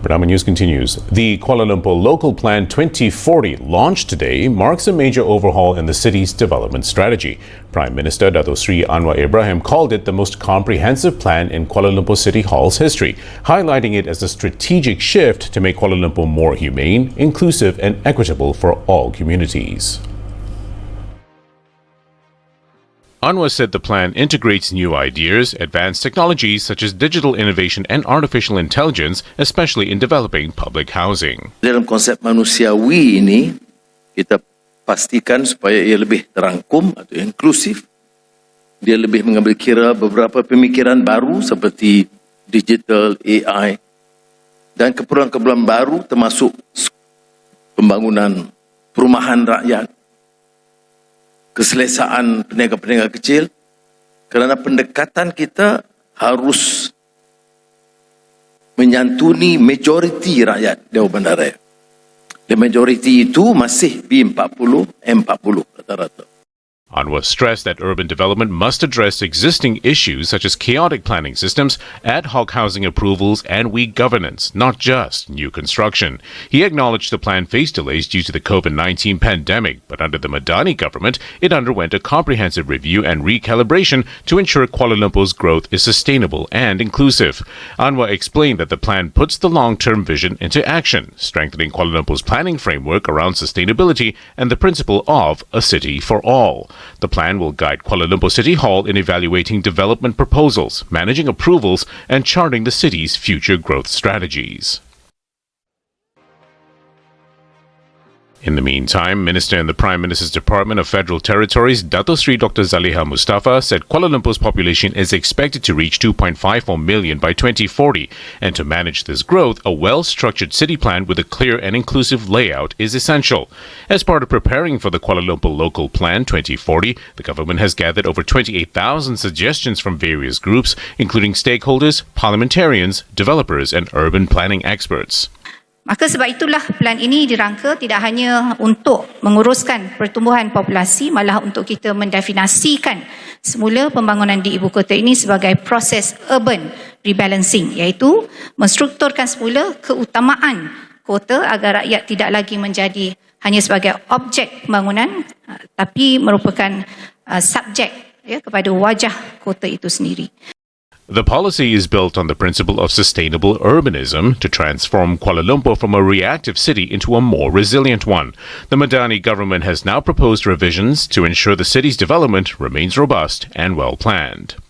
Bernama News continues. The Kuala Lumpur Local Plan 2040, launched today, marks a major overhaul in the city's development strategy. Prime Minister Dato Sri Anwar Ibrahim called it the most comprehensive plan in Kuala Lumpur City Hall's history, highlighting it as a strategic shift to make Kuala Lumpur more humane, inclusive and equitable for all communities. Anwar said the plan integrates new ideas, advanced technologies such as digital innovation and artificial intelligence, especially in developing public housing. Dalam konsep manusiawi ini, kita pastikan supaya ia lebih terangkum atau inklusif. Dia lebih mengambil kira beberapa pemikiran baru seperti digital, AI, dan keperluan-keperluan baru termasuk pembangunan perumahan rakyat, keselesaan peniaga-peniaga kecil, kerana pendekatan kita harus menyantuni majoriti rakyat Dewan Bandaraya. Dan majoriti itu masih B40, M40 rata-rata. Anwar stressed that urban development must address existing issues such as chaotic planning systems, ad hoc housing approvals, and weak governance, not just new construction. He acknowledged the plan faced delays due to the COVID-19 pandemic, but under the Madani government, it underwent a comprehensive review and recalibration to ensure Kuala Lumpur's growth is sustainable and inclusive. Anwar explained that the plan puts the long-term vision into action, strengthening Kuala Lumpur's planning framework around sustainability and the principle of a city for all. The plan will guide Kuala Lumpur City Hall in evaluating development proposals, managing approvals, and charting the city's future growth strategies. In the meantime, Minister in the Prime Minister's Department of Federal Territories, Dato Sri Dr. Zaliha Mustafa, said Kuala Lumpur's population is expected to reach 2.54 million by 2040, and to manage this growth, a well-structured city plan with a clear and inclusive layout is essential. As part of preparing for the Kuala Lumpur Local Plan 2040, the government has gathered over 28,000 suggestions from various groups, including stakeholders, parliamentarians, developers, and urban planning experts. Maka sebab itulah plan ini dirangka tidak hanya untuk menguruskan pertumbuhan populasi, malah untuk kita mendefinisikan semula pembangunan di ibu kota ini sebagai proses urban rebalancing, iaitu menstrukturkan semula keutamaan kota agar rakyat tidak lagi menjadi hanya sebagai objek pembangunan, tapi merupakan subjek kepada wajah kota itu sendiri. The policy is built on the principle of sustainable urbanism to transform Kuala Lumpur from a reactive city into a more resilient one. The Madani government has now proposed revisions to ensure the city's development remains robust and well planned.